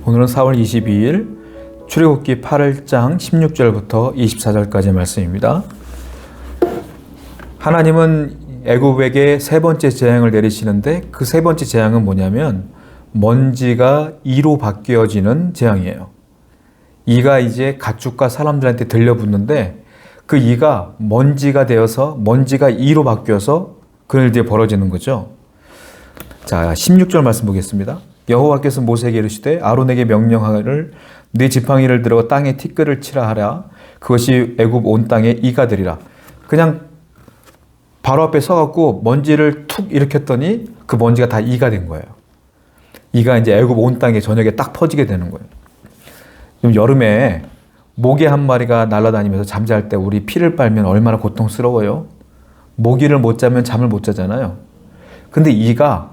오늘은 4월 22일 출애굽기 8장 16절부터 24절까지의 말씀입니다. 하나님은 애굽에게 세 번째 재앙을 내리시는데 그 세 번째 재앙은 뭐냐면 먼지가 이로 바뀌어지는 재앙이에요. 이가 이제 가축과 사람들한테 들려붙는데 그 이가 먼지가 되어서 먼지가 이로 바뀌어서 그런 일들이 벌어지는 거죠. 자, 16절 말씀 보겠습니다. 여호와께서 모세에게 이르시되 아론에게 명령하기를 네 지팡이를 들어 땅에 티끌을 치라 하라. 그것이 애굽 온 땅에 이가 되리라. 그냥 바로 앞에 서갖고 먼지를 툭 일으켰더니 그 먼지가 다 이가 된 거예요. 이가 이제 애굽 온 땅에 저녁에 딱 퍼지게 되는 거예요. 좀 여름에 모기 한 마리가 날아다니면서 잠잘 때 우리 피를 빨면 얼마나 고통스러워요. 모기를 못 자면 잠을 못 자잖아요. 근데 이가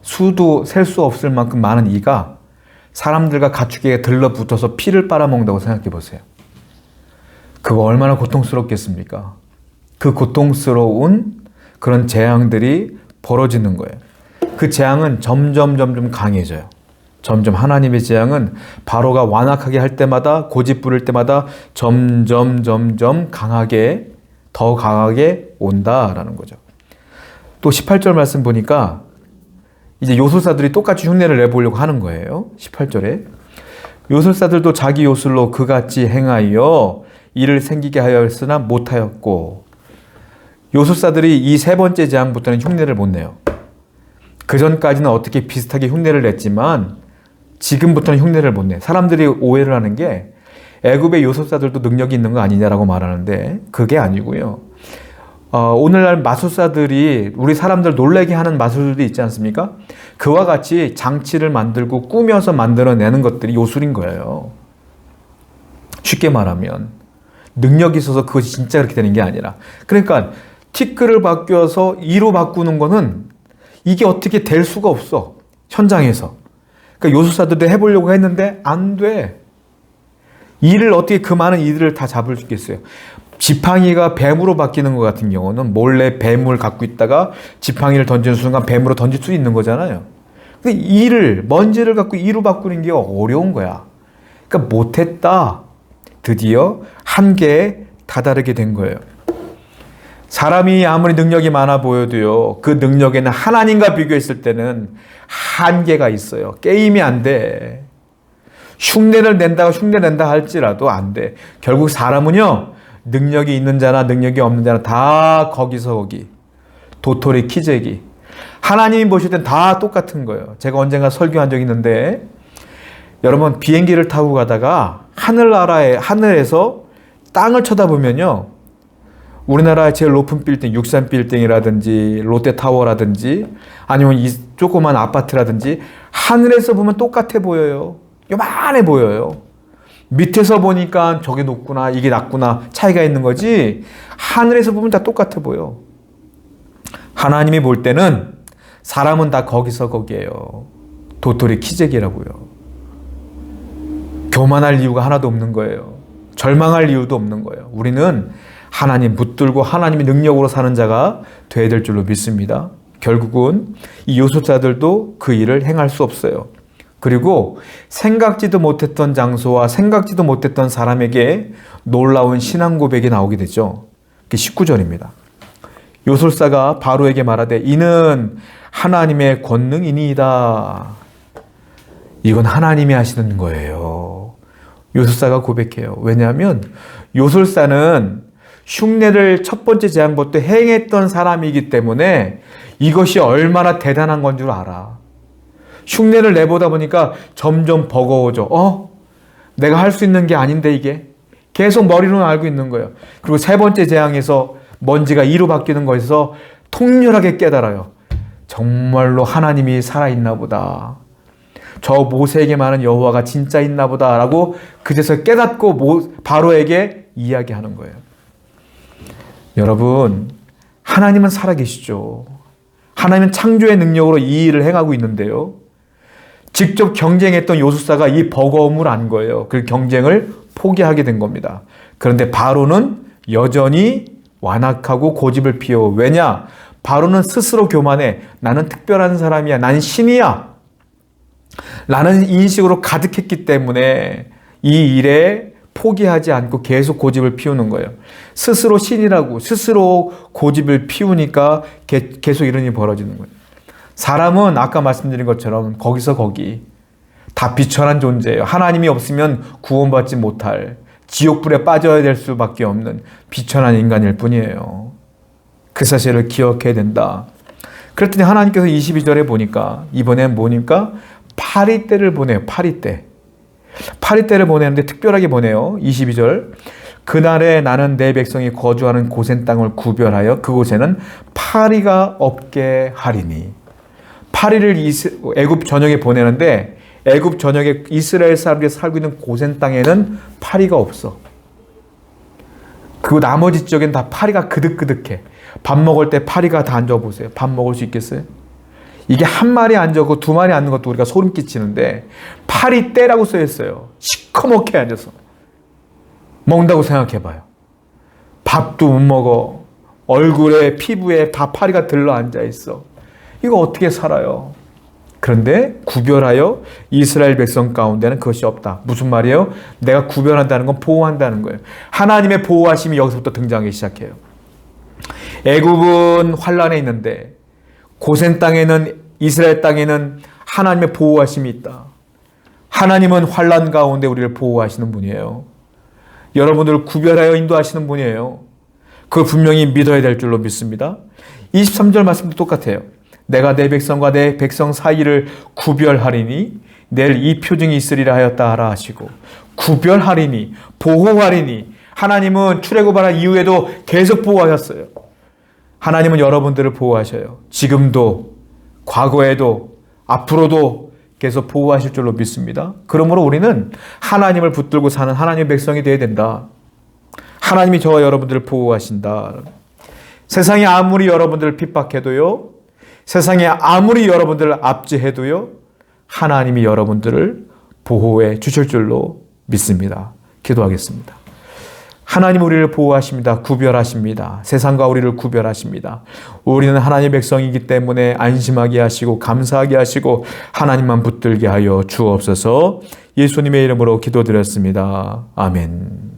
수도 셀 수 없을 만큼 많은 이가 사람들과 가축에게 들러붙어서 피를 빨아먹는다고 생각해 보세요. 그거 얼마나 고통스럽겠습니까? 그 고통스러운 그런 재앙들이 벌어지는 거예요. 그 재앙은 점점 강해져요. 점점 하나님의 재앙은 바로가 완악하게 할 때마다 고집 부릴 때마다 점점 강하게 더 강하게 온다라는 거죠. 또 18절 말씀 보니까 이제 요술사들이 똑같이 흉내를 내보려고 하는 거예요. 18절에 요술사들도 자기 요술로 그같이 행하여 이를 생기게 하였으나 못하였고, 요술사들이 이 세 번째 재앙부터는 흉내를 못 내요. 그 전까지는 어떻게 비슷하게 흉내를 냈지만 지금부터는 흉내를 못 내. 사람들이 오해를 하는 게 애굽의 요술사들도 능력이 있는 거 아니냐라고 말하는데 그게 아니고요. 오늘날 마술사들이 우리 사람들 놀라게 하는 마술들이 있지 않습니까? 그와 같이 장치를 만들고 꾸며서 만들어내는 것들이 요술인 거예요. 쉽게 말하면 능력이 있어서 그것이 진짜 그렇게 되는 게 아니라, 그러니까 티끌을 바뀌어서 이로 바꾸는 거는 이게 어떻게 될 수가 없어. 현장에서. 그러니까 요술사들도 해보려고 했는데 안 돼. 이를 어떻게 그 많은 이들을 다 잡을 수 있겠어요. 지팡이가 뱀으로 바뀌는 것 같은 경우는 몰래 뱀을 갖고 있다가 지팡이를 던지는 순간 뱀으로 던질 수 있는 거잖아요. 근데 이를, 먼지를 갖고 이로 바꾸는 게 어려운 거야. 그러니까 못했다. 드디어 한계에 다다르게 된 거예요. 사람이 아무리 능력이 많아 보여도요, 그 능력에는 하나님과 비교했을 때는 한계가 있어요. 게임이 안 돼. 흉내를 낸다 할지라도 안 돼. 결국 사람은요, 능력이 있는 자나 능력이 없는 자나 다 거기서 거기. 도토리 키재기. 하나님이 보실 땐 다 똑같은 거예요. 제가 언젠가 설교한 적이 있는데, 여러분 비행기를 타고 가다가 하늘에서 땅을 쳐다보면요, 우리나라의 제일 높은 빌딩, 63빌딩이라든지 롯데타워라든지 아니면 이 조그만 아파트라든지 하늘에서 보면 똑같아 보여요. 요만해 보여요. 밑에서 보니까 저게 높구나, 이게 낮구나 차이가 있는 거지, 하늘에서 보면 다 똑같아 보여. 하나님이 볼 때는 사람은 다 거기서 거기에요. 도토리 키재기라고요. 교만할 이유가 하나도 없는 거예요. 절망할 이유도 없는 거예요. 우리는 하나님 붙들고 하나님의 능력으로 사는 자가 되어야 될 줄로 믿습니다. 결국은 이 요술사들도 그 일을 행할 수 없어요. 그리고 생각지도 못했던 장소와 생각지도 못했던 사람에게 놀라운 신앙 고백이 나오게 되죠. 19절입니다. 요술사가 바로에게 말하되 이는 하나님의 권능이니이다. 이건 하나님이 하시는 거예요. 요술사가 고백해요. 왜냐하면 요술사는 흉내를 첫 번째 재앙부터 행했던 사람이기 때문에 이것이 얼마나 대단한 건 줄 알아. 흉내를 내보다 보니까 점점 버거워져. 내가 할 수 있는 게 아닌데 이게. 계속 머리로는 알고 있는 거예요. 그리고 세 번째 재앙에서 먼지가 이로 바뀌는 거에서 통렬하게 깨달아요. 정말로 하나님이 살아있나 보다. 저 모세에게 말한 여호와가 진짜 있나 보다라고 그제서 깨닫고 바로에게 이야기하는 거예요. 여러분, 하나님은 살아계시죠. 하나님은 창조의 능력으로 이 일을 행하고 있는데요, 직접 경쟁했던 요술사가 이 버거움을 안 거예요. 그 경쟁을 포기하게 된 겁니다. 그런데 바로는 여전히 완악하고 고집을 피워. 왜냐? 바로는 스스로 교만해. 나는 특별한 사람이야. 난 신이야. 라는 인식으로 가득했기 때문에 이 일에 포기하지 않고 계속 고집을 피우는 거예요. 스스로 신이라고 스스로 고집을 피우니까 계속 이런 일이 벌어지는 거예요. 사람은 아까 말씀드린 것처럼 거기서 거기 다 비천한 존재예요. 하나님이 없으면 구원받지 못할, 지옥불에 빠져야 될 수밖에 없는 비천한 인간일 뿐이에요. 그 사실을 기억해야 된다. 그랬더니 하나님께서 22절에 보니까 이번엔 뭐니까 파리떼를 보내요. 파리떼를 보내는데 특별하게 보내요. 22절. 그날에 나는 내 백성이 거주하는 고센 땅을 구별하여 그곳에는 파리가 없게 하리니. 파리를 애굽 전역에 보내는데 애굽 전역에 이스라엘 사람들이 살고 있는 고센 땅에는 파리가 없어. 그 나머지 지역엔 다 파리가 그득그득해. 밥 먹을 때 파리가 다 앉아보세요. 밥 먹을 수 있겠어요? 이게 한 마리 앉아고 두 마리 앉는 것도 우리가 소름 끼치는데 파리떼라고 써 있어요. 시커멓게 앉아서 먹는다고 생각해봐요. 밥도 못 먹어. 얼굴에 피부에 다 파리가 들러 앉아 있어. 이거 어떻게 살아요? 그런데 구별하여 이스라엘 백성 가운데는 그것이 없다. 무슨 말이에요? 내가 구별한다는 건 보호한다는 거예요. 하나님의 보호하심이 여기서부터 등장하기 시작해요. 애굽은 환란에 있는데 고센 땅에는, 이스라엘 땅에는 하나님의 보호하심이 있다. 하나님은 환란 가운데 우리를 보호하시는 분이에요. 여러분들을 구별하여 인도하시는 분이에요. 그걸 분명히 믿어야 될 줄로 믿습니다. 23절 말씀도 똑같아요. 내가 내 백성과 내 백성 사이를 구별하리니 내일 이 표징이 있으리라 하였다 하라 하시고, 구별하리니, 보호하리니. 하나님은 출애굽하는 이후에도 계속 보호하셨어요. 하나님은 여러분들을 보호하셔요. 지금도, 과거에도, 앞으로도 계속 보호하실 줄로 믿습니다. 그러므로 우리는 하나님을 붙들고 사는 하나님의 백성이 되어야 된다. 하나님이 저와 여러분들을 보호하신다. 세상이 아무리 여러분들을 핍박해도요, 세상에 아무리 여러분들을 압제해도요, 하나님이 여러분들을 보호해 주실 줄로 믿습니다. 기도하겠습니다. 하나님 우리를 보호하십니다. 구별하십니다. 세상과 우리를 구별하십니다. 우리는 하나님의 백성이기 때문에 안심하게 하시고 감사하게 하시고 하나님만 붙들게 하여 주옵소서. 예수님의 이름으로 기도드렸습니다. 아멘.